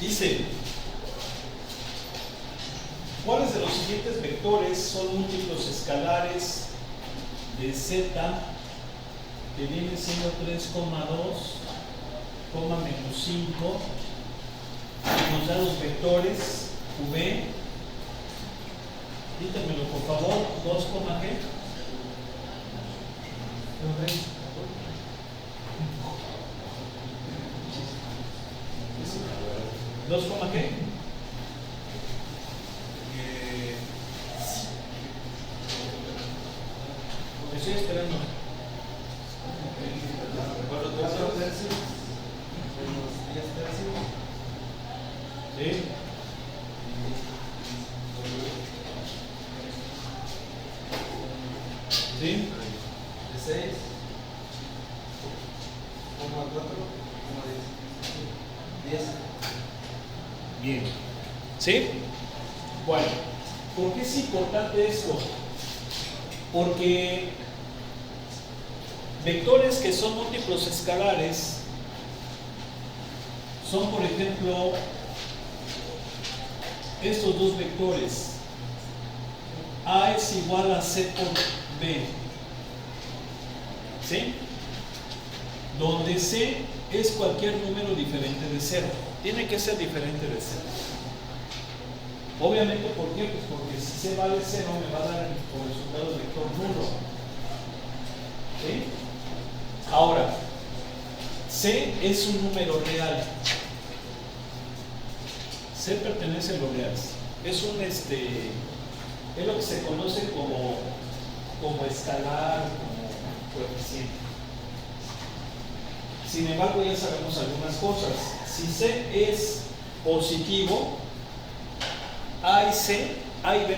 Dice, ¿cuáles de los siguientes vectores son múltiplos escalares de z que viene siendo 3,2, menos 5? Nos da los vectores v. Díganmelo por favor, 2, ¿qué? 2, ¿qué? Estoy esperando. ¿Sí? ¿Sí? De 6, 4, 10. Bien. ¿Sí? Bueno, ¿por qué es importante esto? Porque vectores que son múltiplos escalares son, por ejemplo, estos dos vectores. A es igual a C por B. ¿Sí? Donde C es cualquier número diferente de 0. Tiene que ser diferente de 0. Obviamente, ¿por qué? Pues porque si C vale 0 me va a dar como resultado el vector nulo. ¿Sí? Ahora, C es un número real. C pertenece a los reales. Es un es lo que se conoce como escalar, como coeficiente. Sin embargo, ya sabemos algunas cosas. Si C es positivo, A y B,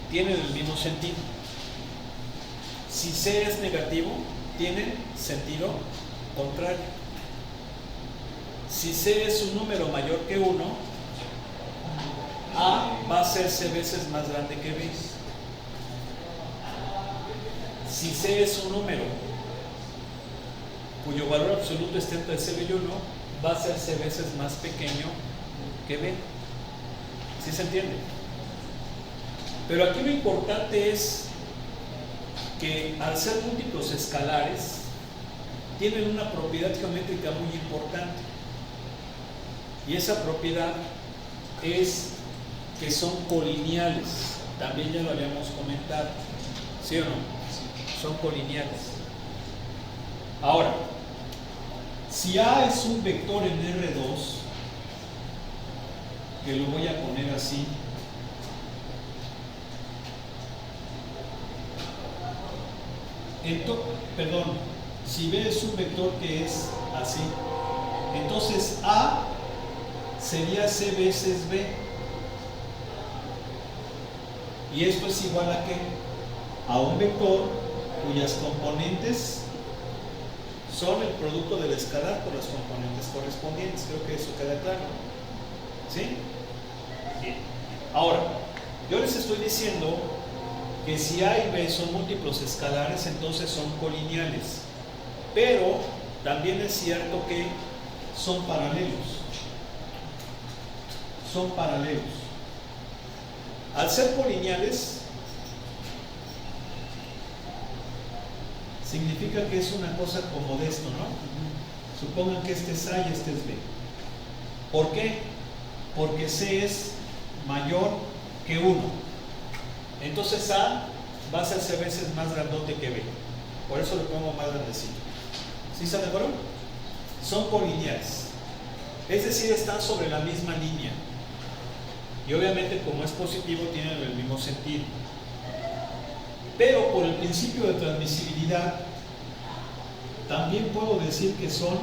tienen el mismo sentido. Si C es negativo, tienen sentido contrario. Si C es un número mayor que 1, A va a ser C veces más grande que B. Si C es un número cuyo valor absoluto está entre 0 y 1, va a ser C veces más pequeño que B. ¿Sí se entiende? Pero aquí lo importante es que al ser múltiplos escalares, tienen una propiedad geométrica muy importante. Y esa propiedad es que son colineales. También ya lo habíamos comentado. ¿Sí o no? Son colineales. Ahora, si A es un vector en R2, que lo voy a poner así, si B es un vector que es así, entonces A sería C veces B. Y esto es igual a ¿qué? A un vector cuyas componentes son el producto del escalar por las componentes correspondientes. Creo que eso queda claro. ¿Sí? Bien. Ahora, yo les estoy diciendo que si A y B son múltiplos escalares, entonces son colineales. Pero también es cierto que son paralelos. Son paralelos. Al ser polineales, significa que es una cosa como de esto, ¿no? Supongan que este es A y este es B. ¿Por qué? Porque C es mayor que 1. Entonces A va a ser C veces más grandote que B. Por eso lo pongo más grandecito. ¿Sí están de acuerdo? Son colineales. Es decir, están sobre la misma línea. Y obviamente, como es positivo, tienen el mismo sentido. Pero por el principio de transmisibilidad, también puedo decir que son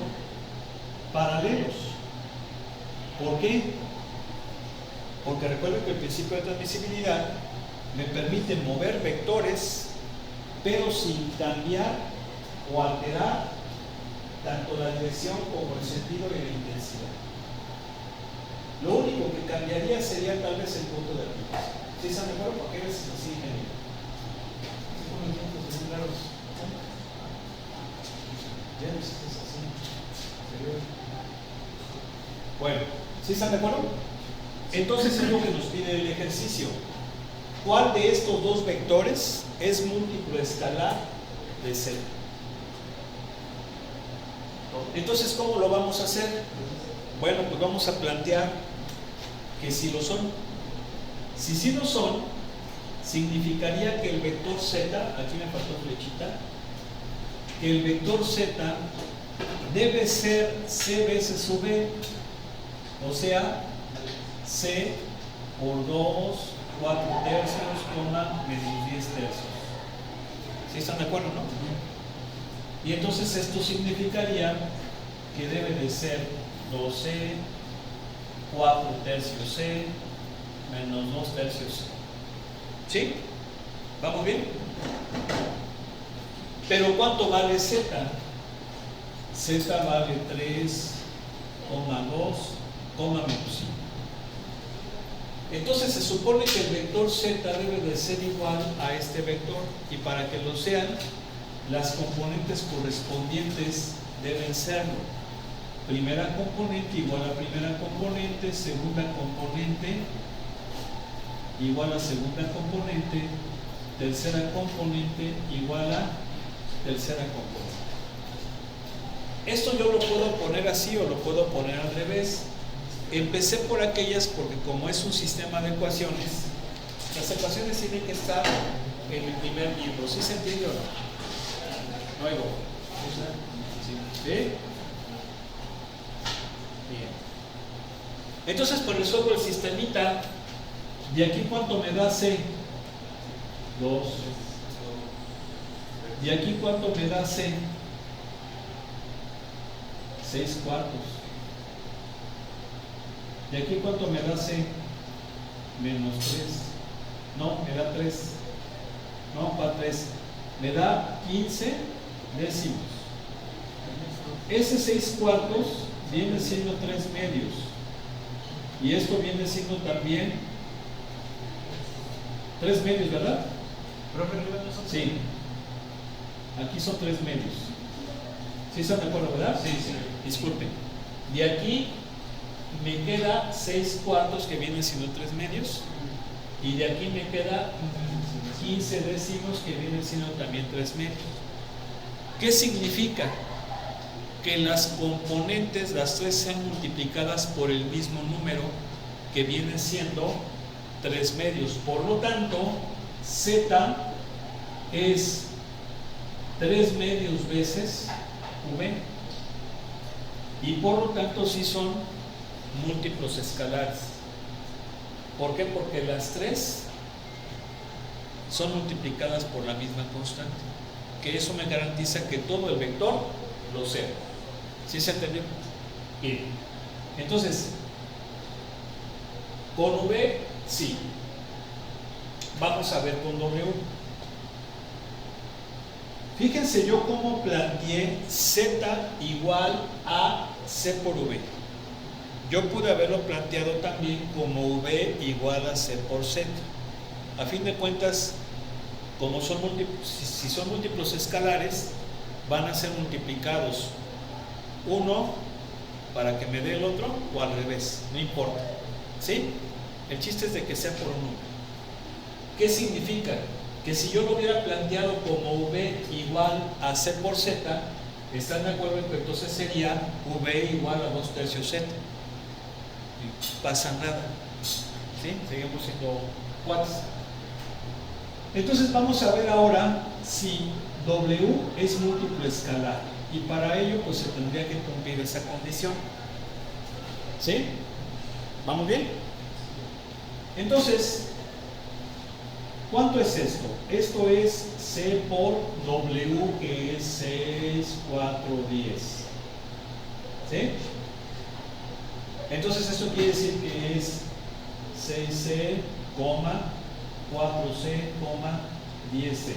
paralelos. ¿Por qué? Porque recuerden que el principio de transmisibilidad me permite mover vectores, pero sin cambiar o alterar tanto la dirección como el sentido y la intensidad. Lo único que cambiaría sería tal vez el punto de aplicación. ¿Sí están de acuerdo? ¿Por qué ves así, ingeniero? Ya no es así. Bueno, ¿sí están de acuerdo? Entonces es lo que nos pide el ejercicio. ¿Cuál de estos dos vectores es múltiplo escalar de Z? Entonces, ¿cómo lo vamos a hacer? Bueno, pues vamos a plantear que si lo son. Si sí lo son, significaría que el vector Z, aquí me faltó flechita, que el vector Z debe ser C veces V, o sea, C por 2, 4 tercios, menos 10 tercios. ¿Sí están de acuerdo, no? Y entonces esto significaría que debe de ser 2C, 4 tercios C, menos 2 tercios C. ¿Sí? ¿Vamos bien? Pero ¿cuánto vale Z? Z vale 3,2, menos 5. Entonces se supone que el vector Z debe de ser igual a este vector, y para que lo sean, las componentes correspondientes deben serlo. Primera componente igual a primera componente, segunda componente igual a segunda componente, tercera componente igual a tercera componente. Esto yo lo puedo poner así o lo puedo poner al revés. Empecé por aquellas porque como es un sistema de ecuaciones, las ecuaciones tienen que estar en el primer miembro. ¿Sí se entiende o no? Luego. ¿Sí? Bien. Entonces, pues resuelvo el sistemita. ¿De aquí cuánto me da C? 2. ¿De aquí cuánto me da C? 6 cuartos. ¿De aquí cuánto me da C? Menos 3. No, me da 3. No, para 3. Me da 15 décimos. Ese 6 cuartos viene siendo 3 medios. Y esto viene siendo también 3 medios, ¿verdad? Sí. Aquí son 3 medios. ¿Sí están de acuerdo, verdad? Sí, sí. Disculpen. De aquí me queda 6 cuartos que vienen siendo 3 medios. Y de aquí me queda 15 décimos que vienen siendo también 3 medios. ¿Qué significa? Que las componentes, las tres, sean multiplicadas por el mismo número, que viene siendo 3 medios. Por lo tanto, Z es 3 medios veces V, y por lo tanto sí son múltiplos escalares. ¿Por qué? Porque las tres son multiplicadas por la misma constante, que eso me garantiza que todo el vector lo sea. ¿Sí se entendió? Bien. Entonces, con V, sí. Vamos a ver con W. Fíjense yo cómo planteé Z igual a C por V. Yo pude haberlo planteado también como V igual a C por Z. A fin de cuentas, como son si son múltiplos escalares, van a ser multiplicados uno para que me dé el otro, o al revés, no importa. ¿Sí? El chiste es de que sea por un número. ¿Qué significa? Que si yo lo hubiera planteado como V igual a C por Z, ¿están de acuerdo en que entonces sería V igual a 2 tercios Z? No pasa nada. ¿Sí? Seguimos siendo cuates. Entonces vamos a ver ahora si W es múltiplo escalar, y para ello pues se tendría que cumplir esa condición. ¿Sí? ¿Vamos bien? Entonces, ¿cuánto es esto? Esto es C por W, que es 6, 4, 10. ¿Sí? Entonces esto quiere decir que es 6C, 4C, 10C.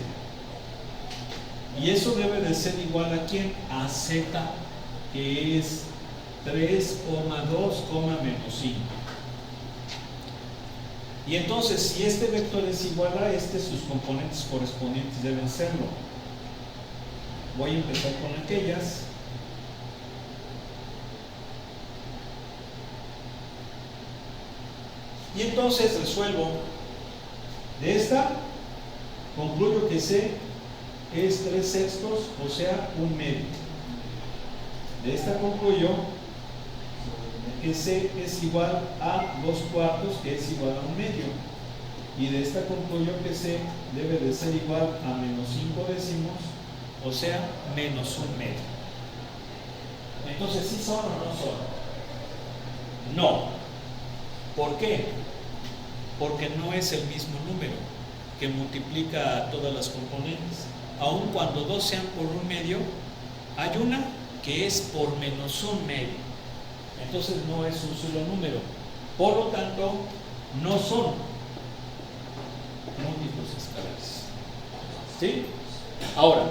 Y eso debe de ser igual a ¿quién? A Z, que es 3,2, menos 5. Y entonces, si este vector es igual a este, sus componentes correspondientes deben serlo. Voy a empezar con aquellas. Y entonces resuelvo de esta, concluyo que C es 3/6, o sea, 1/2. De esta concluyo que C es igual a 2/4, que es igual a 1/2. Y de esta concluyo que C debe de ser igual a menos 5/10, o sea, menos 1/2. Entonces, ¿sí son o no son? No. ¿Por qué? Porque no es el mismo número que multiplica a todas las componentes. Aun cuando dos sean por 1/2, hay una que es por menos 1/2. Entonces no es un solo número. Por lo tanto, no son múltiplos escalares. ¿Sí? Ahora,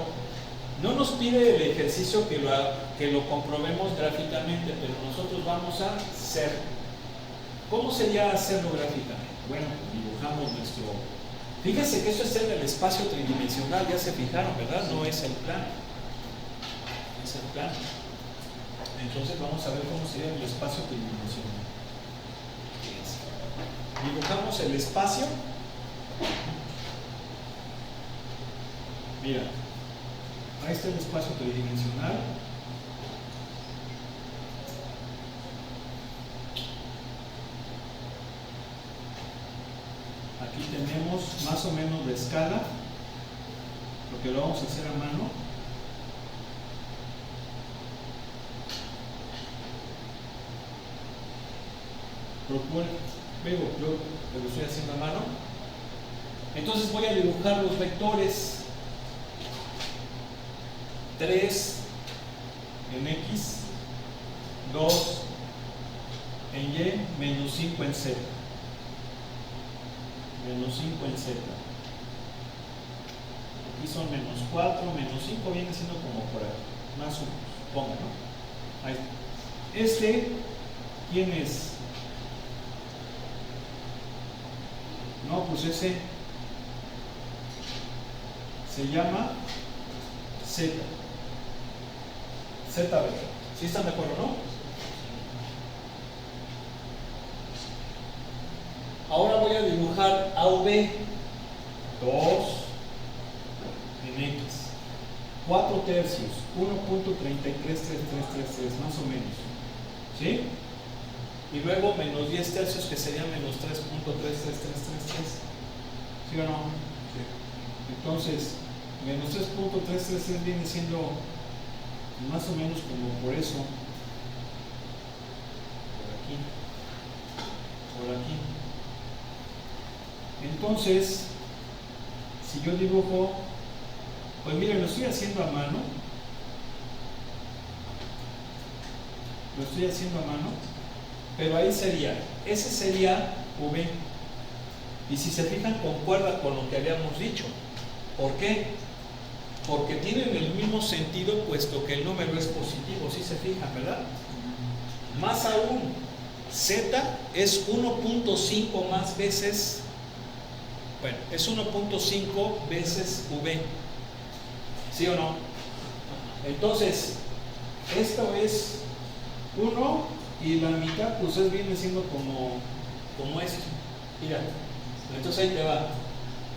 no nos pide el ejercicio que lo comprobemos gráficamente, pero nosotros vamos a hacerlo. ¿Cómo sería hacerlo gráficamente? Bueno, dibujamos nuestro... Fíjense que eso es en el espacio tridimensional, ya se fijaron, ¿verdad? No es el plano. Es el plano. Entonces vamos a ver cómo sería el espacio tridimensional. Dibujamos el espacio. Mira, ahí está el espacio tridimensional. Aquí tenemos más o menos de escala, porque lo vamos a hacer a mano. Yo lo estoy haciendo a mano. Entonces voy a dibujar los vectores 3 en X, 2 en Y, menos 5 en Z. Menos 5 en Z. Aquí son menos 4, menos 5 viene siendo como por ahí, más o menos, ponga, ¿no? Ahí está. ¿Quién es? No, pues ese se llama Z. ZB. ¿Sí están de acuerdo, no? Ahora voy a dibujar AV 2 en X. 4 tercios, 1.333333, más o menos. ¿Sí? Y luego menos 10 tercios, que sería menos 3.33333. ¿Sí o no? Sí. Entonces, menos 3.333 viene siendo más o menos como por eso. Por aquí. Por aquí. Entonces, si yo dibujo, pues miren, lo estoy haciendo a mano. Lo estoy haciendo a mano. Pero ahí sería, ese sería V. Y si se fijan, concuerda con lo que habíamos dicho. ¿Por qué? Porque tienen el mismo sentido, puesto que el número es positivo. ¿Sí se fijan, verdad? Más aún, Z es 1.5 más veces, bueno, es 1.5 veces V. ¿Sí o no? Entonces, esto es 1 y la mitad, pues viene siendo como esto. Mira, entonces ahí te va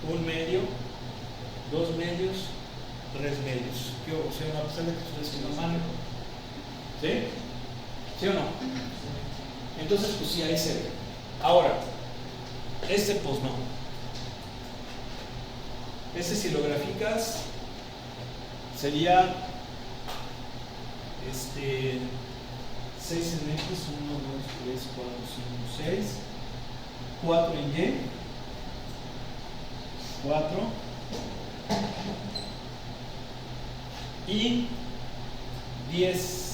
1 medio, 2 medios, 3 medios. Yo, o sea, a pesar de que estoy haciendo a mano. ¿Sí? ¿Sí o no? Entonces, pues sí, ahí se ve. Ahora, este pues no. Este, si lo graficas, sería 6 en X, 1, 2, 3, 4, 5, 6, 4 en Y, 4 y 10.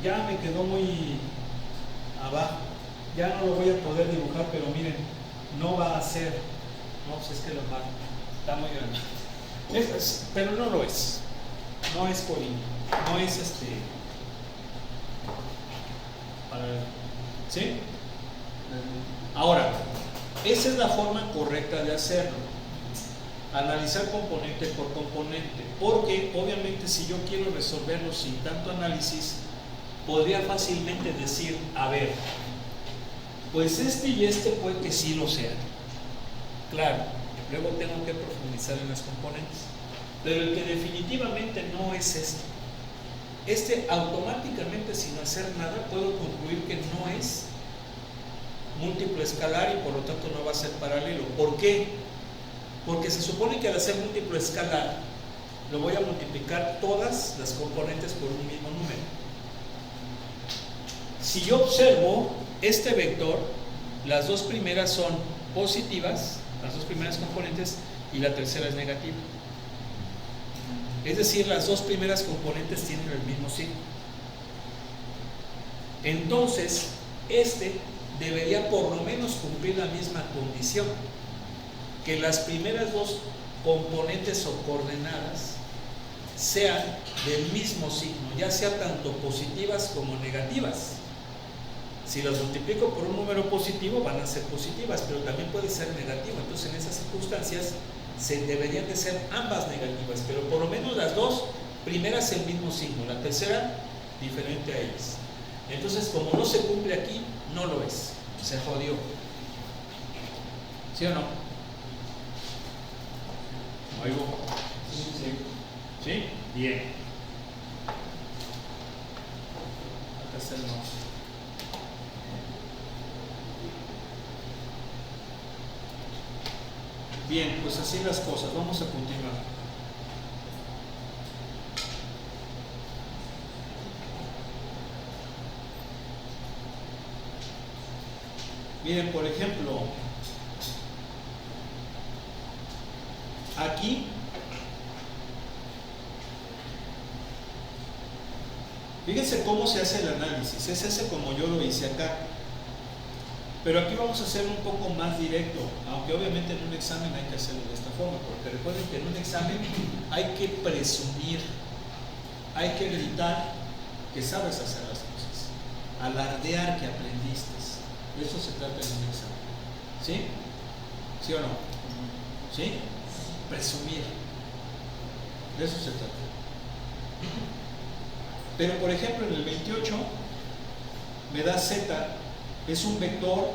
Ya me quedó muy abajo, ya no lo voy a poder dibujar, pero miren, no va a ser, no, pues es que lo marco, está muy grande, pero no lo es, no es polígono, no es ¿sí? Ahora, esa es la forma correcta de hacerlo. Analizar componente por componente. Porque, obviamente, si yo quiero resolverlo sin tanto análisis, podría fácilmente decir, a ver, Pues este y este puede que sí lo sean. Claro, luego tengo que profundizar en las componentes. Pero el que definitivamente no es este automáticamente, sin hacer nada, puedo concluir que no es múltiplo escalar y por lo tanto no va a ser paralelo. ¿Por qué? Porque se supone que al hacer múltiplo escalar lo voy a multiplicar todas las componentes por un mismo número. Si yo observo este vector, las dos primeras son positivas, las dos primeras componentes, y la tercera es negativa. Es decir, las dos primeras componentes tienen el mismo signo. Entonces, este debería por lo menos cumplir la misma condición, que las primeras dos componentes o coordenadas sean del mismo signo, ya sea tanto positivas como negativas. Si las multiplico por un número positivo van a ser positivas, pero también puede ser negativo. Entonces en esas circunstancias deberían de ser ambas negativas, pero por lo menos las dos primeras el mismo signo, la tercera diferente a ellas. Entonces como no se cumple aquí, no lo es, se jodió. ¿Sí o no? ¿Oigo? Sí. ¿Sí? Bien. Acá está el mouse. Bien, pues así las cosas. Vamos a continuar. Miren, por ejemplo, aquí fíjense cómo se hace el análisis. Es ese como yo lo hice acá. Pero aquí vamos a hacer un poco más directo, aunque obviamente en un examen hay que hacerlo de esta forma, porque recuerden que en un examen hay que presumir, hay que gritar que sabes hacer las cosas, alardear que aprendiste. De eso se trata en un examen. ¿Sí? ¿Sí o no? ¿Sí? Presumir. De eso se trata. Pero por ejemplo en el 28 me da Z, es un vector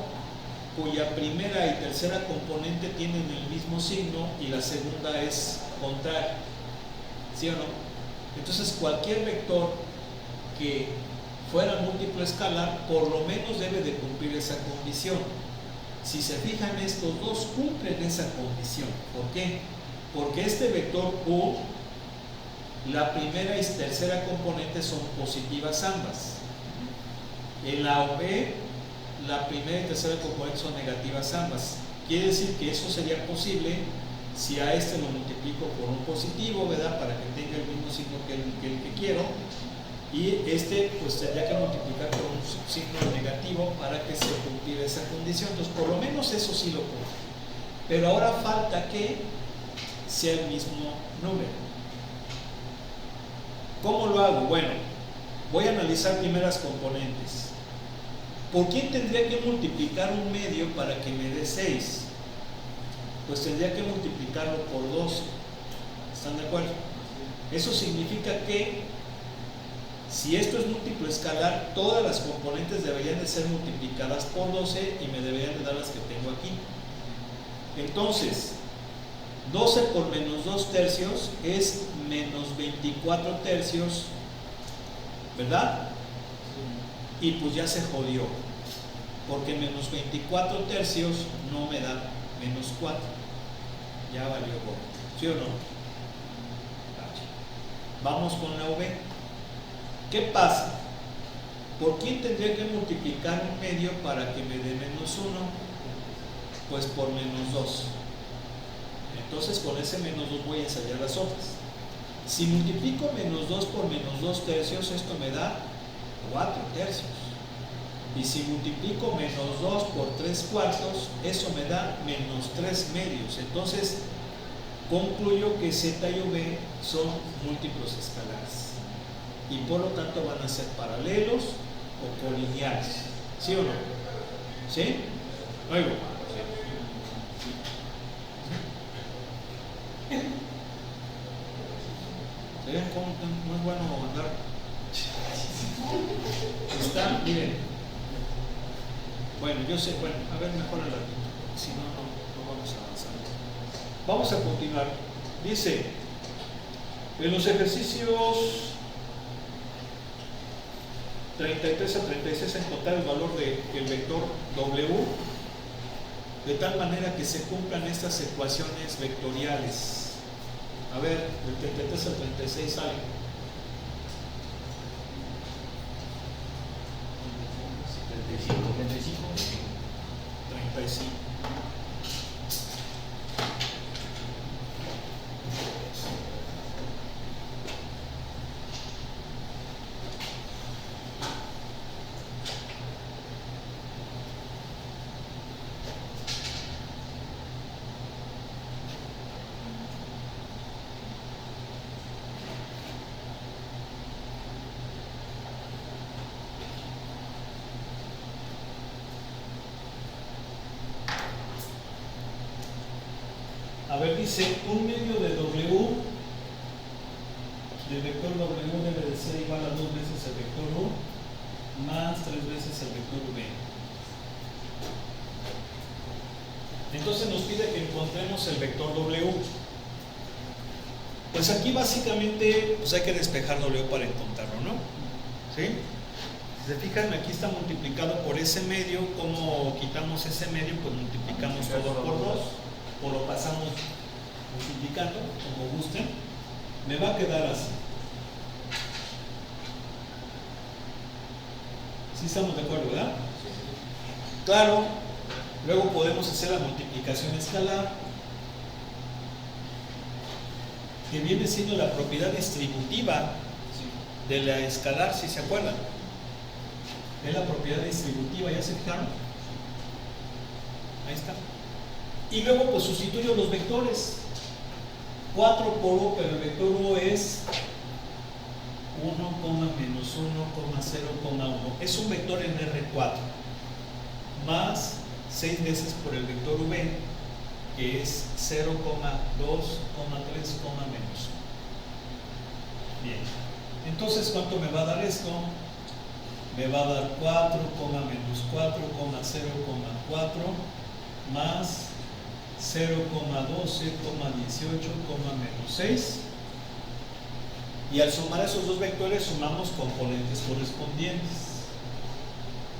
cuya primera y tercera componente tienen el mismo signo y la segunda es contraria. ¿Sí o no? Entonces cualquier vector que fuera múltiplo escalar por lo menos debe de cumplir esa condición. Si se fijan, estos dos cumplen esa condición. ¿Por qué? Porque este vector U, la primera y tercera componente son positivas ambas. En la B, la primera y tercera componente son negativas ambas. Quiere decir que eso sería posible si a este lo multiplico por un positivo, ¿verdad? Para que tenga el mismo signo que el que quiero. Y este pues tendría que multiplicar por un signo negativo para que se cumpliera esa condición. Entonces por lo menos eso sí lo cumple. Pero ahora falta que sea el mismo número. ¿Cómo lo hago? Bueno, voy a analizar primeras componentes. ¿Por quién tendría que multiplicar un medio para que me dé 6? Pues tendría que multiplicarlo por 12. ¿Están de acuerdo? Eso significa que si esto es múltiplo escalar, todas las componentes deberían de ser multiplicadas por 12 y me deberían de dar las que tengo aquí. Entonces, 12 por menos 2 tercios es menos 24 tercios, ¿verdad? Y pues ya se jodió, porque menos 24 tercios no me da menos 4. Ya valió gordo. ¿Sí o no? Vamos con la V. ¿Qué pasa? ¿Por quién tendría que multiplicar un medio para que me dé menos 1? Pues por menos 2. Entonces con ese menos 2 voy a ensayar las otras. Si multiplico menos 2 por menos 2 tercios, esto me da 4 tercios. Y si multiplico menos 2 por 3 cuartos, eso me da menos 3 medios. Entonces concluyo que Z y V son múltiplos escalares. Y por lo tanto van a ser paralelos o colineales. ¿Sí o no? ¿Sí? Oigo. ¿Se ven cómo no es bueno andar? Está, miren. Bueno, yo sé, bueno, a ver, mejor la si no, no vamos a avanzar. Vamos a continuar. Dice, en los ejercicios 33 a 36 encontrar el valor del vector W de tal manera que se cumplan estas ecuaciones vectoriales. A ver, del 33 al 36 sale. 35. A ver, dice, un medio de W, del vector W debe de ser igual a 2 veces el vector U más 3 veces el vector V. Entonces nos pide que encontremos el vector W. Pues aquí básicamente pues hay que despejar W para encontrarlo, ¿no? ¿Sí? Si se fijan, aquí está multiplicado por ese medio. ¿Cómo quitamos ese medio? Pues multiplicamos todo por 2. O lo pasamos multiplicando, como gusten, me va a quedar así. ¿Sí estamos de acuerdo, verdad? Claro, luego podemos hacer la multiplicación escalar, que viene siendo la propiedad distributiva de la escalar, si se acuerdan. Es la propiedad distributiva, ¿ya se fijaron? Ahí está. Y luego pues sustituyo los vectores. 4 por U, pero el vector U es 1, menos 1, 0, 1. Es un vector en R4. Más 6 veces por el vector V, que es 0, 2, 3, menos 1. Bien. Entonces, ¿cuánto me va a dar esto? Me va a dar 4, menos 4, 0, 4, más 0,12, 18, menos 6. Y al sumar esos dos vectores sumamos componentes correspondientes.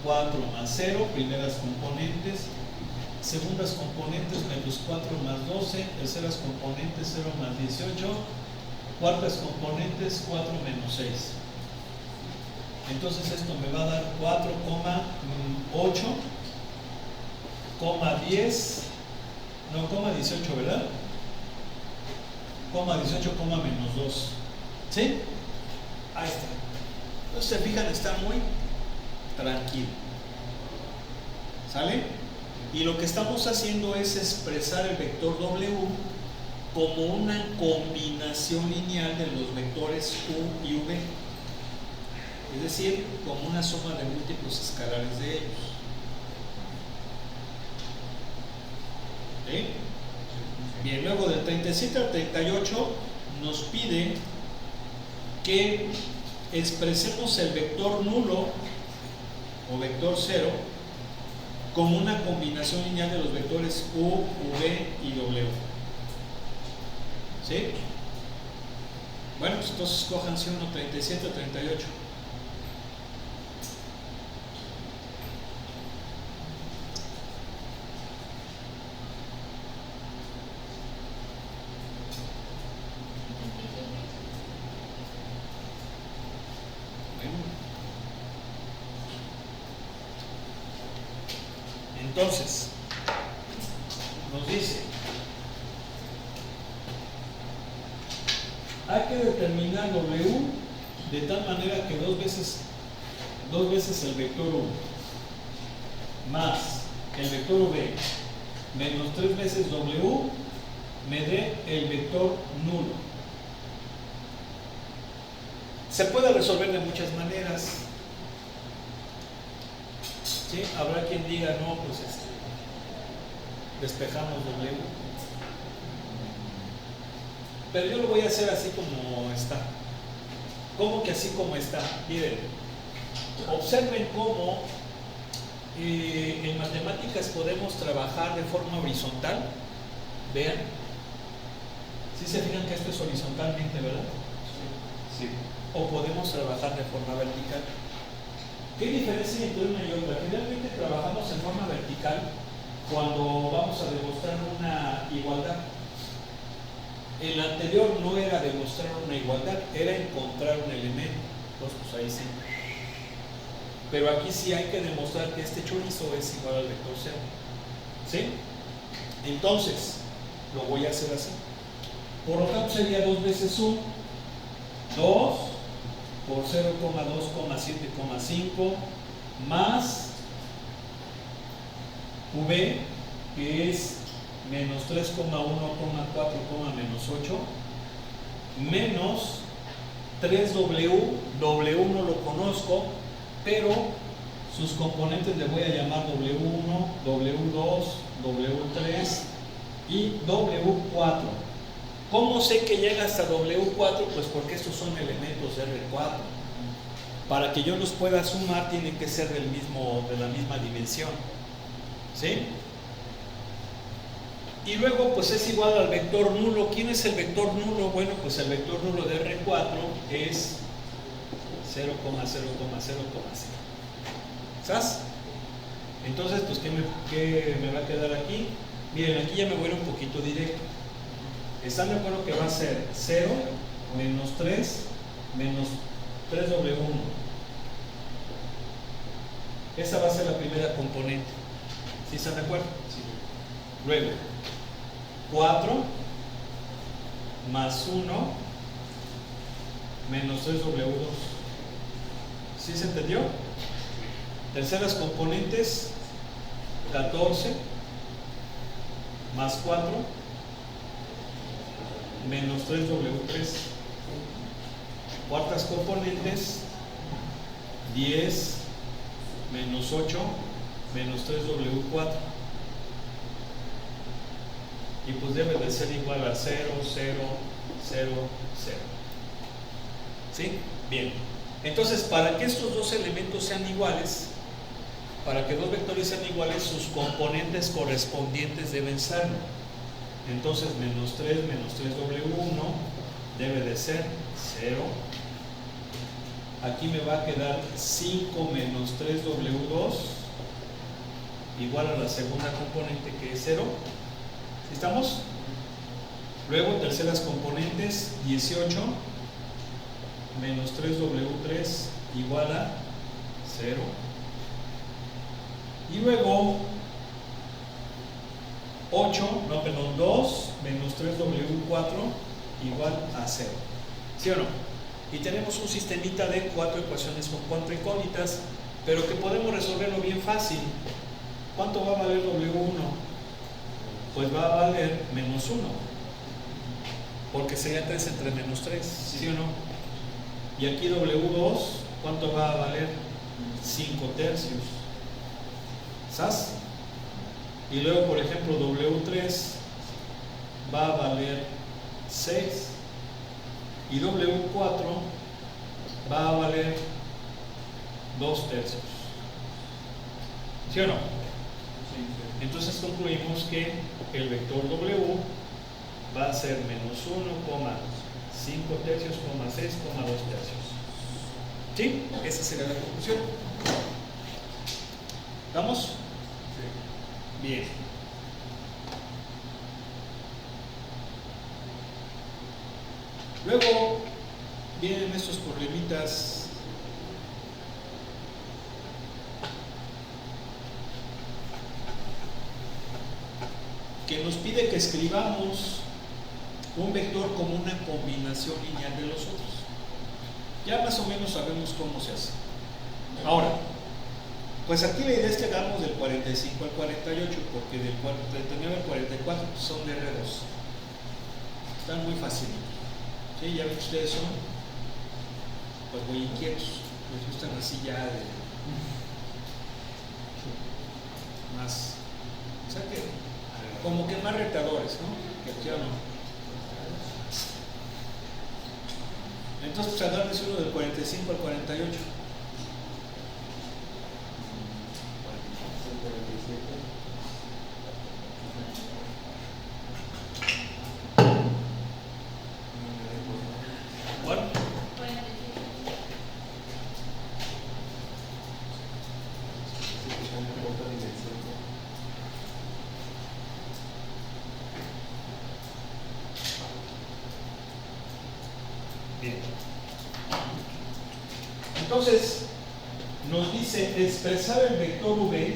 4 más 0, primeras componentes, segundas componentes menos 4 más 12, terceras componentes 0 más 18, cuartas componentes 4 menos 6. Entonces esto me va a dar 4,8, 10, no, 18, ¿verdad? 18, menos 2. ¿Sí? Ahí está. Entonces se fijan, está muy tranquilo. ¿Sale? Y lo que estamos haciendo es expresar el vector W como una combinación lineal de los vectores U y V. Es decir, como una suma de múltiplos escalares de ellos. ¿Sí? Bien, luego del 37 al 38 nos pide que expresemos el vector nulo o vector 0 como una combinación lineal de los vectores U, V y W. ¿Sí? Bueno, pues entonces cójanse uno 37 o 38. Entonces, nos dice, hay que determinar W de tal manera que dos veces el vector U más el vector V menos 3 veces W me dé el vector nulo. Se puede resolver de muchas maneras. ¿Sí? Habrá quien diga, no, pues despejamos W. Pero yo lo voy a hacer así como está. ¿Cómo que así como está? Miren, observen cómo en matemáticas podemos trabajar de forma horizontal. Vean. Si se fijan que esto es horizontalmente, ¿verdad? Sí. O podemos trabajar de forma vertical. ¿Qué diferencia hay entre una y otra? Generalmente trabajamos en forma vertical cuando vamos a demostrar una igualdad. El anterior no era demostrar una igualdad, era encontrar un elemento. Entonces, pues ahí sí. Pero aquí sí hay que demostrar que este chorizo es igual al vector 0. ¿Sí? Entonces, lo voy a hacer así. Por lo tanto, sería 2 veces 1. 2 por 0,2,7,5 más V, que es menos 3,1,4, menos 8, menos 3W, W no lo conozco, pero sus componentes le voy a llamar W1, W2, W3 y W4. ¿Cómo sé que llega hasta W4? Pues porque estos son elementos de R4. Para que yo los pueda sumar tienen que ser de la misma dimensión. ¿Sí? Y luego pues es igual al vector nulo. ¿Quién es el vector nulo? Bueno, pues el vector nulo de R4 es 0,0,0,0. ¿Sabes? Entonces, pues ¿qué me va a quedar aquí? Miren, aquí ya me voy a ir un poquito directo. ¿Están de acuerdo que va a ser 0 menos 3 menos 3W1? Esa va a ser la primera componente. ¿Sí están de acuerdo? Sí. Luego, 4 más 1 menos 3W2. ¿Sí se entendió? Terceras componentes, 14 más 4 menos 3W3. Cuartas componentes, 10 menos 8 menos 3W4. Y pues debe de ser igual a 0, 0, 0, 0. ¿Sí? Bien. Entonces, para que estos dos elementos sean iguales, para que dos vectores sean iguales, sus componentes correspondientes deben serlo. Entonces, menos 3 menos 3W1 debe de ser 0. Aquí me va a quedar 5 menos 3W2 igual a la segunda componente, que es 0. ¿Estamos? Luego, terceras componentes, 18 menos 3W3 igual a 0. Y luego 2 menos 3W4 igual a 0. ¿Sí o no? Y tenemos un sistemita de 4 ecuaciones con 4 incógnitas, pero que podemos resolverlo bien fácil. ¿Cuánto va a valer W1? Pues va a valer menos 1, porque sería 3 entre menos 3, ¿sí o no? Y aquí W2, ¿cuánto va a valer? 5 tercios. ¿Sabes? Y luego, por ejemplo, W3 va a valer 6. Y W4 va a valer 2 tercios. ¿Sí o no? Sí. Entonces concluimos que el vector W va a ser menos 1,5 tercios, 6,2 tercios. ¿Sí? Esa sería la conclusión. ¿Vamos? Sí. Bien. Luego vienen estos problemitas que nos pide que escribamos un vector como una combinación lineal de los otros. Ya más o menos sabemos cómo se hace. Ahora, pues aquí la idea es que hagamos del 45 al 48, porque del 39 al 44 son de R2. Están muy facilitos. ¿Sí? Ya ven que ustedes son pues muy inquietos, les gustan así ya de más, o sea que como que más retadores, ¿no? Que aquí o no. Entonces, pues agarres uno del 45 al 48. Entonces, nos dice expresar el vector V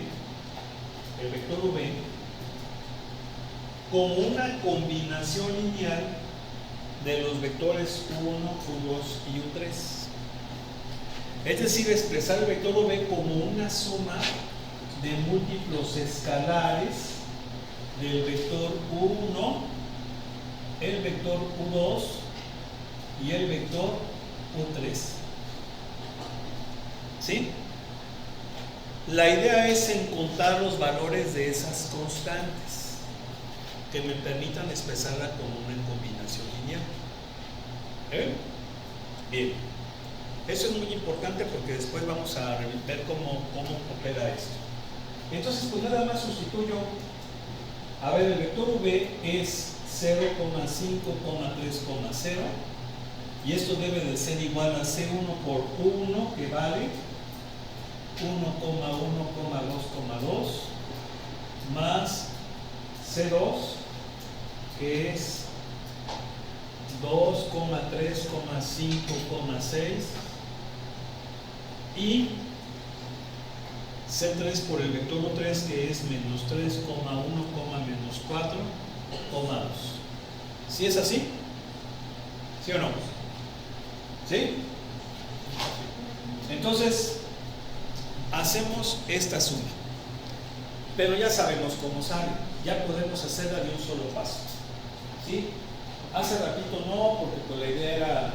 como una combinación lineal de los vectores U1, U2 y U3. Es decir, expresar el vector V como una suma de múltiplos escalares del vector U1, el vector U2 y el vector U3. ¿Sí? La idea es encontrar los valores de esas constantes que me permitan expresarla como una combinación lineal. Bien. Eso es muy importante porque después vamos a ver cómo opera esto. Entonces, pues nada más sustituyo. A ver, el vector V es 0,5,3,0 y esto debe de ser igual a C1 por U1, que vale 1,1,2,2 más C2, que es 2,3,5,6 y C3 por el vector U3, que es menos 3,1,-4,2. ¿Sí es así? ¿Sí o no? ¿Sí? Entonces, hacemos esta suma. Pero ya sabemos cómo sale. Ya podemos hacerla de un solo paso. ¿Sí? Hace ratito no, porque pues la idea era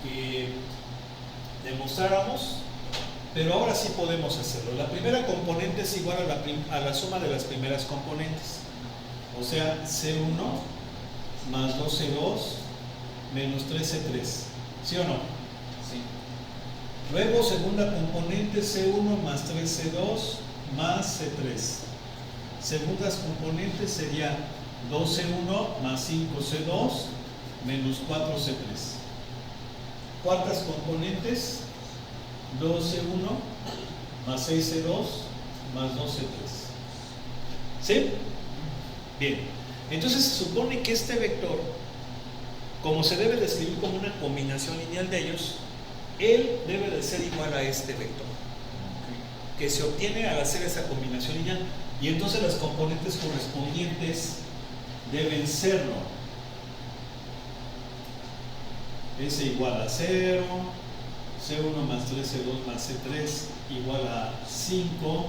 que demostráramos, pero ahora sí podemos hacerlo. La primera componente es igual a la suma de las primeras componentes. O sea, C1 más 2C2 menos 3C3. ¿Sí o no? Sí. Luego, segunda componente, C1 más 3C2 más C3. Segundas componentes serían 2C1 más 5C2 menos 4C3. Cuartas componentes, 2C1 más 6C2 más 2C3. ¿Sí? Bien. Entonces se supone que este vector, como se debe describir como una combinación lineal de ellos, él debe de ser igual a este vector, que se obtiene al hacer esa combinación lineal. Y entonces las componentes correspondientes deben serlo. S igual a 0, C1 más 3C2 más C3 igual a 5,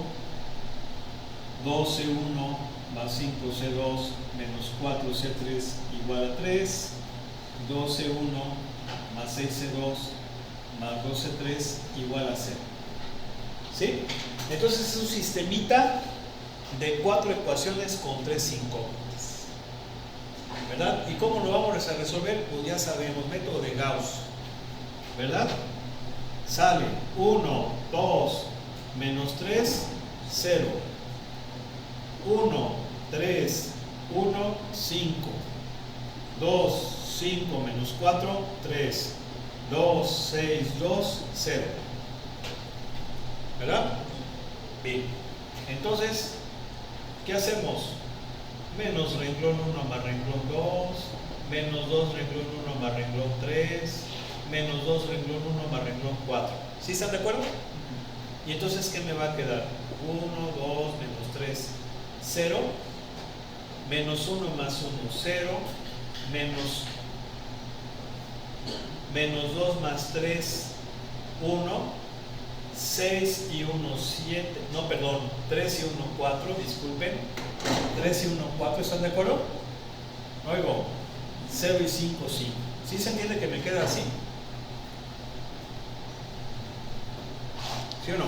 2C1 más 5C2 menos 4C3 igual a 3, 2C1 más 6C2 más 2C3 igual a 0. ¿Sí? Entonces es un sistemita de 4 ecuaciones con 3 incógnitas, ¿verdad? ¿Y cómo lo vamos a resolver? Pues ya sabemos, método de Gauss, ¿verdad? Sale 1, 2, menos 3, 0, 1, 3, 1, 5, 2, 5 menos 4, 3, 2, 6, 2, 0, ¿verdad? Bien, entonces, ¿qué hacemos? Menos renglón 1 más renglón 2, menos 2 renglón 1 más renglón 3, menos 2 renglón 1 más renglón 4. ¿Sí están de acuerdo? Y entonces, ¿qué me va a quedar? 1, 2, menos 3, 0, menos 1 más 1, 0, menos 2 más 3, 1, 6 y 1, 7, no, perdón, 3 y 1, 4, disculpen, 3 y 1, 4, ¿están de acuerdo? Luego, 0 y 5, 5. ¿Sí se entiende que me queda así? ¿Sí o no?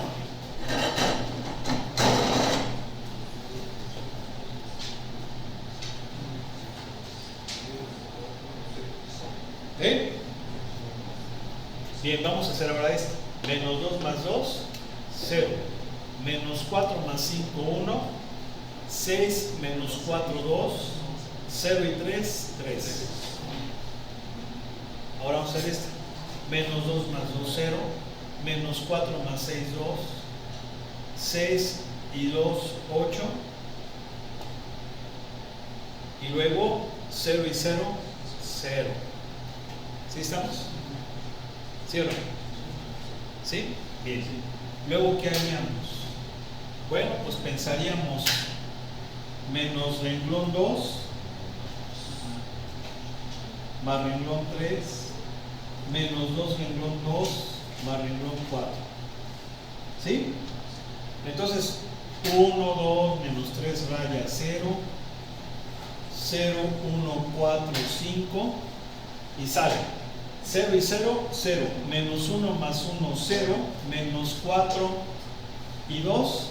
¿Eh? Bien, vamos a hacer ahora esto. Menos 2 más 2, 0. Menos 4 más 5, 1. 6 menos 4, 2. 0 y 3, 3. Ahora vamos a hacer esto. Menos 2 más 2, 0. Menos 4 más 6, 2. 6 y 2, 8. Y luego 0 y 0, 0. ¿Sí estamos? ¿Sí o no? ¿Sí? Bien. Luego, ¿qué haríamos? Bueno, pues pensaríamos menos renglón 2 más renglón 3 menos 2 renglón 2 más renglón 4. ¿Sí? Entonces, 1, 2, menos 3 raya 0, 0, 1, 4, 5 y sale 0 y 0, 0, menos 1 más 1, 0, menos 4 y 2,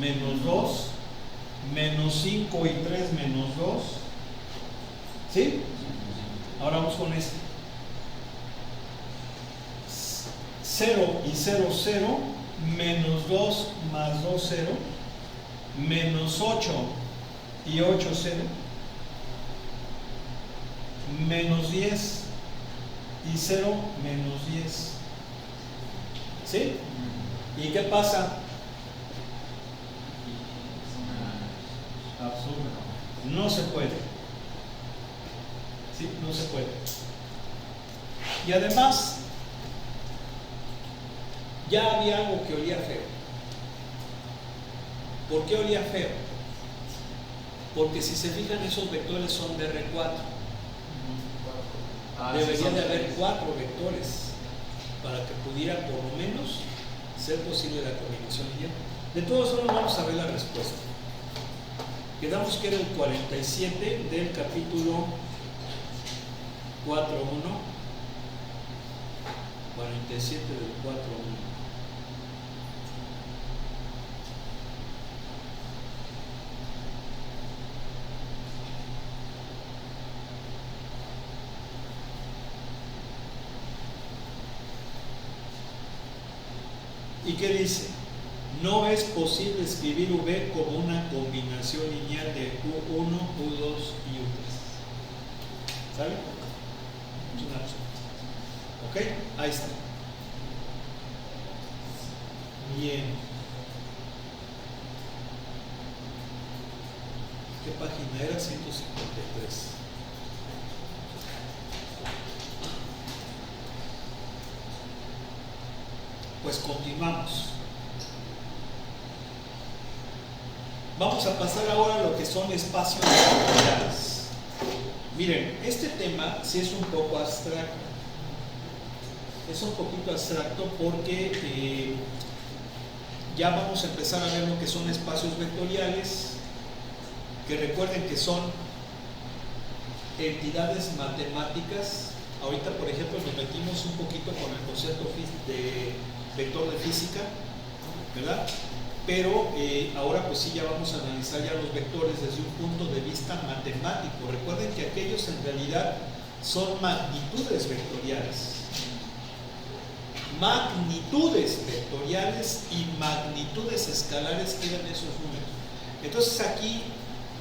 menos 2, menos 5 y 3, menos 2. ¿Sí? Ahora vamos con este. 0 y 0, 0, menos 2 más 2, 0, menos 8 y 8, 0, menos 10 y 0, menos 10. ¿Sí? ¿Y qué pasa? Absurdo. No se puede. ¿Sí? No se puede. Y además, ya había algo que olía feo. ¿Por qué olía feo? Porque si se fijan, esos vectores son de R4. Debería de haber 4 vectores para que pudiera por lo menos ser posible la combinación lineal. De todos modos vamos a ver la respuesta. Quedamos que era el 47 del capítulo 4.1. 47 del 4.1. ¿Y qué dice? No es posible escribir V como una combinación lineal de U1, U2 y U3. ¿Sale? Es una opción. ¿Ok? Ahí está. Bien. ¿Qué página era? 153. Pues continuamos. Vamos a pasar ahora a lo que son espacios vectoriales. Miren, este tema sí es un poco abstracto. Es un poquito abstracto porque ya vamos a empezar a ver lo que son espacios vectoriales, que recuerden que son entidades matemáticas. Ahorita, por ejemplo, nos metimos un poquito con el concepto de vector de física, ¿verdad? Pero ahora pues sí ya vamos a analizar ya los vectores desde un punto de vista matemático. Recuerden que aquellos en realidad son magnitudes vectoriales. Magnitudes vectoriales y magnitudes escalares quedan esos números. Entonces aquí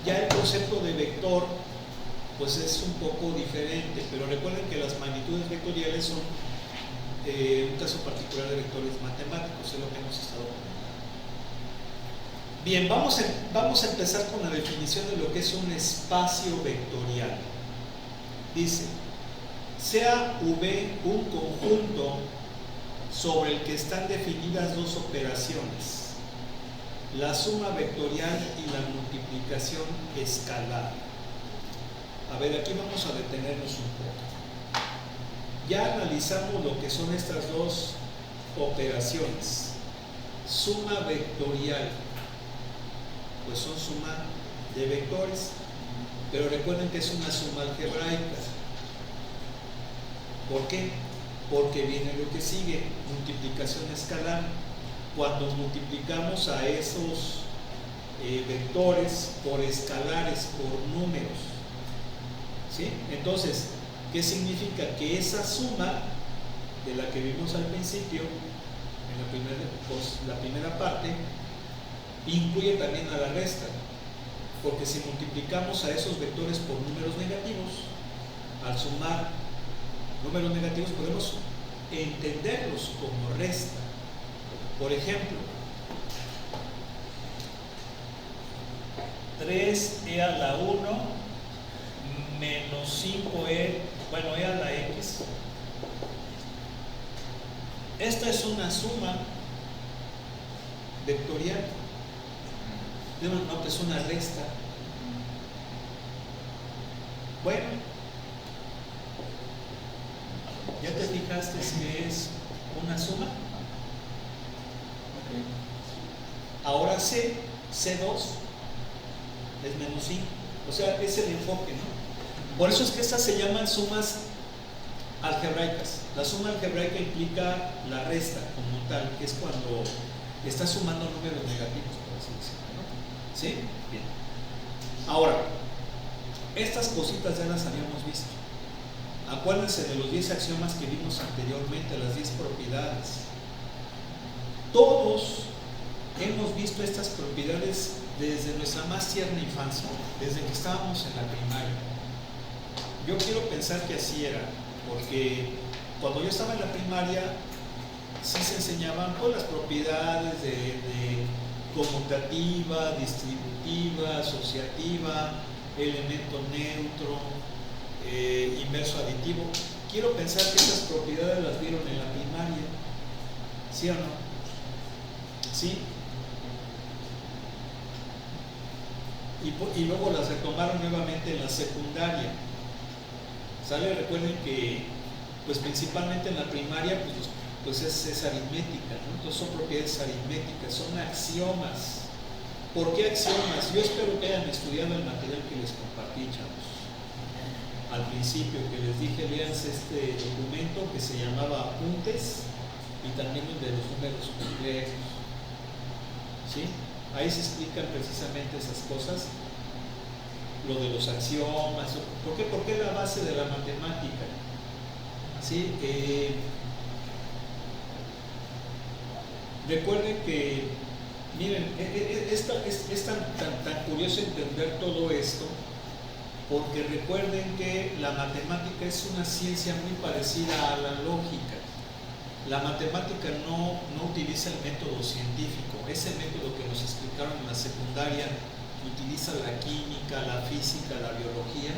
ya el concepto de vector pues es un poco diferente, pero recuerden que las magnitudes vectoriales son un caso particular de vectores matemáticos, es lo que hemos estado viendo. Bien, vamos a empezar con la definición de lo que es un espacio vectorial. Dice, sea V un conjunto sobre el que están definidas dos operaciones, la suma vectorial y la multiplicación escalar. A ver, aquí vamos a detenernos un poco. Ya analizamos lo que son estas dos operaciones. Suma vectorial, pues son suma de vectores, pero recuerden que es una suma algebraica. ¿Por qué? Porque viene lo que sigue, multiplicación escalar. Cuando multiplicamos a esos vectores por escalares, por números, ¿sí? Entonces, ¿qué significa? Que esa suma de la que vimos al principio, en la primera parte, incluye también a la resta, porque si multiplicamos a esos vectores por números negativos, al sumar números negativos podemos entenderlos como resta. Por ejemplo, 3e a la 1 menos 5e, bueno, e a la x Esta es una suma vectorial. No, que es una resta. Bueno, ¿ya te fijaste que es una suma? Ok. Ahora C2 es menos I. O sea, es el enfoque, ¿no? Por eso es que estas se llaman sumas algebraicas. La suma algebraica implica la resta como tal, que es cuando estás sumando números negativos, por así decirlo, ¿no? ¿Sí? Bien. Ahora, estas cositas ya las habíamos visto. Acuérdense de los 10 axiomas que vimos anteriormente, las 10 propiedades. Todos hemos visto estas propiedades desde nuestra más tierna infancia, desde que estábamos en la primaria. Yo quiero pensar que así era, porque cuando yo estaba en la primaria sí se enseñaban pues, las propiedades de conmutativa, distributiva, asociativa, elemento neutro, inverso aditivo. Quiero pensar que esas propiedades las vieron en la primaria, ¿sí o no? ¿Sí? Y luego las retomaron nuevamente en la secundaria. ¿Sale? Recuerden que pues principalmente en la primaria pues es aritmética, ¿no? Entonces son propiedades aritméticas, son axiomas. ¿Por qué axiomas? Yo espero que hayan estudiado el material que les compartí, chavos. Al principio que les dije, leanse este documento que se llamaba Apuntes y también el de los números complejos. ¿Sí? Ahí se explican precisamente esas cosas, lo de los axiomas. ¿Por qué? Porque es la base de la matemática. ¿Sí? Recuerden que, miren, es tan curioso entender todo esto, porque recuerden que la matemática es una ciencia muy parecida a la lógica. La matemática no utiliza el método científico, ese método que nos explicaron en la secundaria, que utiliza la química, la física, la biología,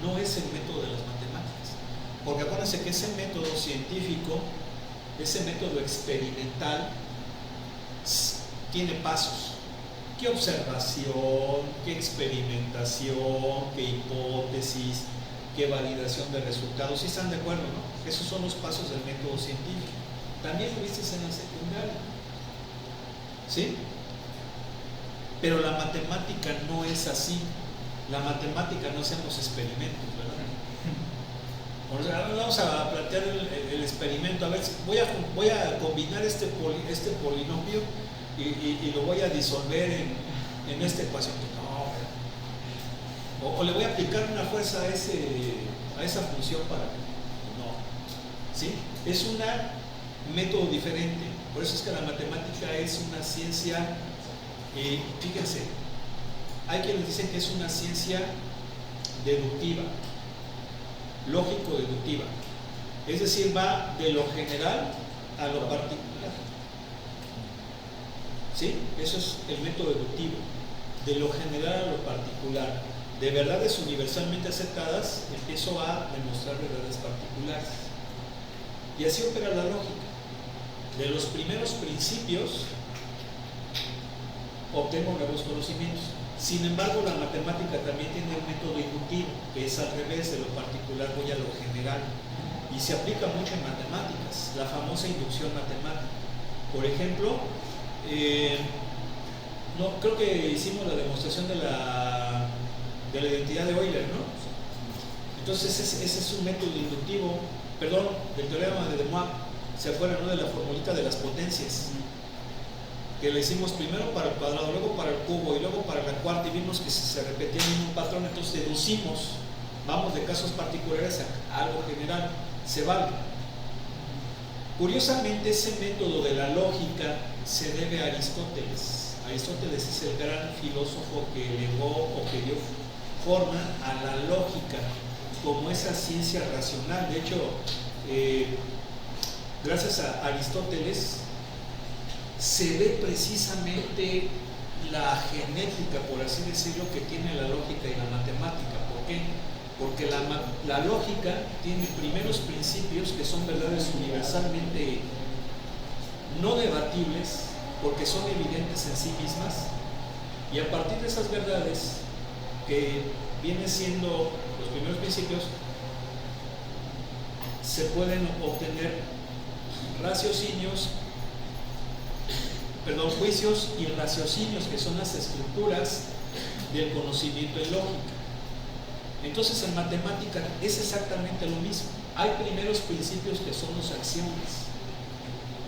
no es el método de las matemáticas. Porque acuérdense que ese método científico, ese método experimental, tiene pasos. ¿Qué observación? ¿Qué experimentación? ¿Qué hipótesis? ¿Qué validación de resultados? ¿Sí están de acuerdo, no? Esos son los pasos del método científico. También lo viste en la secundaria. ¿Sí? Pero la matemática no es así. La matemática no hacemos experimentos, ¿verdad? O sea, vamos a plantear el experimento. A ver, voy a combinar este polinomio y lo voy a disolver en esta ecuación. No, o le voy a aplicar una fuerza a esa función para que no. ¿Sí? Es un método diferente. Por eso es que la matemática es una ciencia, fíjense, hay quienes dicen que es una ciencia deductiva, lógico-deductiva. Es decir, va de lo general a lo particular. ¿Sí? Eso es el método deductivo, de lo general a lo particular. De verdades universalmente aceptadas, empiezo a demostrar verdades particulares. Y así opera la lógica. De los primeros principios obtengo nuevos conocimientos. Sin embargo, la matemática también tiene un método inductivo, que es al revés, de lo particular voy a lo general. Y se aplica mucho en matemáticas, la famosa inducción matemática. Por ejemplo, creo que hicimos la demostración de la identidad de Euler, ¿no? Entonces ese es un método inductivo, del teorema de De Moivre, se acuerdan, ¿no? De la formulita de las potencias, que lo hicimos primero para el cuadrado, luego para el cubo y luego para la cuarta, y vimos que se repetía en un patrón. Entonces deducimos, vamos de casos particulares a algo general, se vale. Curiosamente, ese método de la lógica se debe a Aristóteles. Aristóteles es el gran filósofo que legó o que dio forma a la lógica como esa ciencia racional. De hecho, gracias a Aristóteles se ve precisamente la genética, por así decirlo, que tiene la lógica y la matemática. ¿Por qué? Porque la lógica tiene primeros principios que son verdades universalmente no debatibles, porque son evidentes en sí mismas, y a partir de esas verdades, que vienen siendo los primeros principios, se pueden obtener juicios y raciocinios, que son las estructuras del conocimiento en lógica. Entonces, en matemática es exactamente lo mismo. Hay primeros principios que son los axiomas,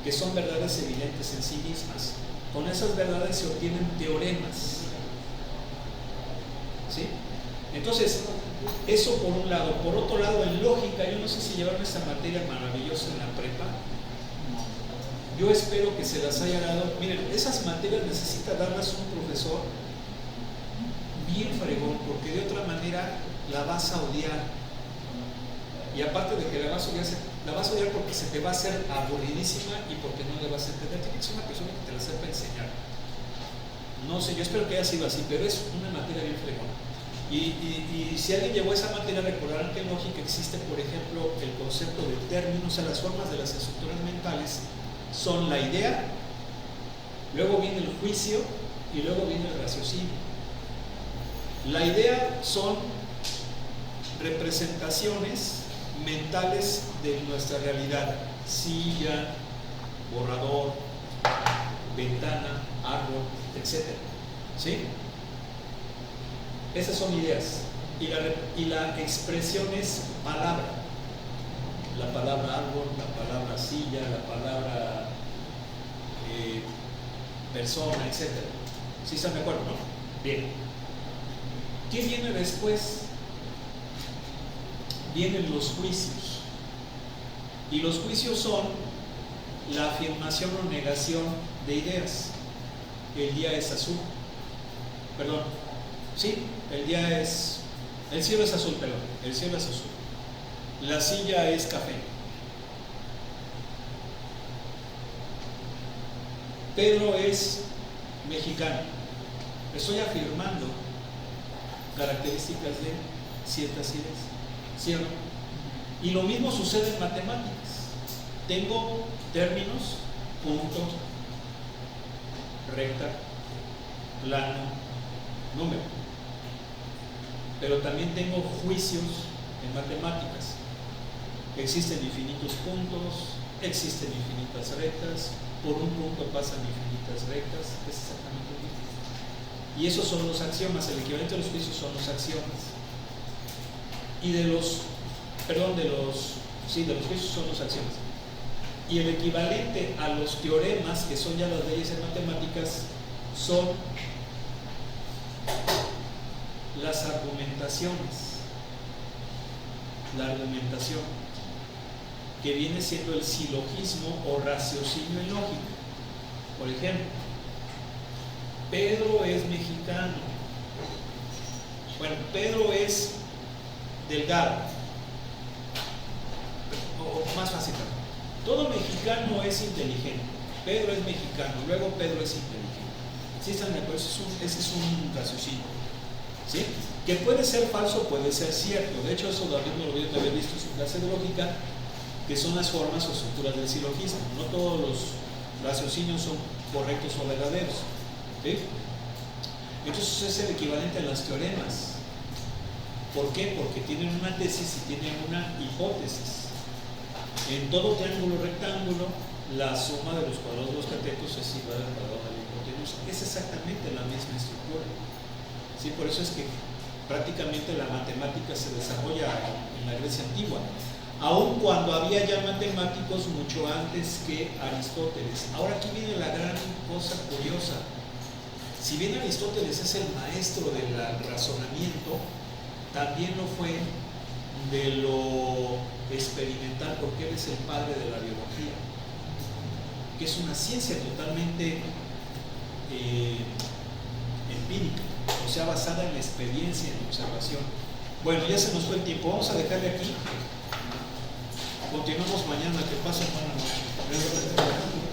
que son verdades evidentes en sí mismas. Con esas verdades se obtienen teoremas. ¿Sí? Entonces, eso por un lado. Por otro lado, en lógica, yo no sé si llevaron esta materia maravillosa en la prepa. Yo espero que se las haya dado. Miren, esas materias necesita darlas un profesor bien fregón, porque de otra manera la vas a odiar. Y aparte de que la vas a odiar porque se te va a hacer aburridísima y porque no le vas a entender. Tiene que ser una persona que te la sepa enseñar. No sé, yo espero que haya sido así, pero es una materia bien fregón. Y si alguien llevó esa materia, recordarán que en lógica existe, por ejemplo, el concepto de términos. O sea, las formas de las estructuras mentales son la idea, luego viene el juicio y luego viene el raciocinio. La idea son representaciones mentales de nuestra realidad: silla, borrador, ventana, árbol, etc. ¿Sí? Esas son ideas. Y la expresión es palabra. La palabra árbol, la palabra silla, la palabra persona, etc. ¿Sí están de acuerdo, no? Bien. ¿Qué viene después? Vienen los juicios. Y los juicios son la afirmación o negación de ideas. El día es azul. Perdón. Sí, el cielo es azul, perdón. El cielo es azul. La silla es café. Pedro es mexicano. Estoy afirmando características de ciertas ideas. ¿Cierto? Y lo mismo sucede en matemáticas. Tengo términos, punto, recta, plano, número. Pero también tengo juicios en matemáticas. Existen infinitos puntos, existen infinitas rectas, por un punto pasan infinitas rectas, es exactamente lo mismo. Y esos son los axiomas, el equivalente a los juicios son los axiomas. Y de los juicios son los axiomas. Y el equivalente a los teoremas, que son ya las leyes en matemáticas, son las argumentaciones. La argumentación, que viene siendo el silogismo o raciocinio en lógica. Por ejemplo, Pedro es mexicano. Bueno, Pedro es delgado. O más fácil, todo mexicano es inteligente. Pedro es mexicano, luego Pedro es inteligente. ¿Sí están de acuerdo? Ese es un raciocinio. ¿Sí? Que puede ser falso, puede ser cierto. De hecho, eso David no lo había visto en su clase de lógica, que son las formas o estructuras del silogismo. No todos los raciocinios son correctos o verdaderos. ¿Sí? Entonces es el equivalente a las teoremas. ¿Por qué? Porque tienen una tesis y tienen una hipótesis. En todo triángulo rectángulo, la suma de los cuadrados de los catetos es igual al cuadrado de la hipotenusa. Es exactamente la misma estructura. ¿Sí? Por eso es que prácticamente la matemática se desarrolla en la Grecia antigua, aun cuando había ya matemáticos mucho antes que Aristóteles. Ahora aquí viene la gran cosa curiosa. Si bien Aristóteles es el maestro del razonamiento, también lo fue de lo experimental, porque él es el padre de la biología, que es una ciencia totalmente empírica, o sea, basada en la experiencia, en la observación. Bueno, ya se nos fue el tiempo, vamos a dejarle aquí. Continuamos mañana. Que pasen buena noche.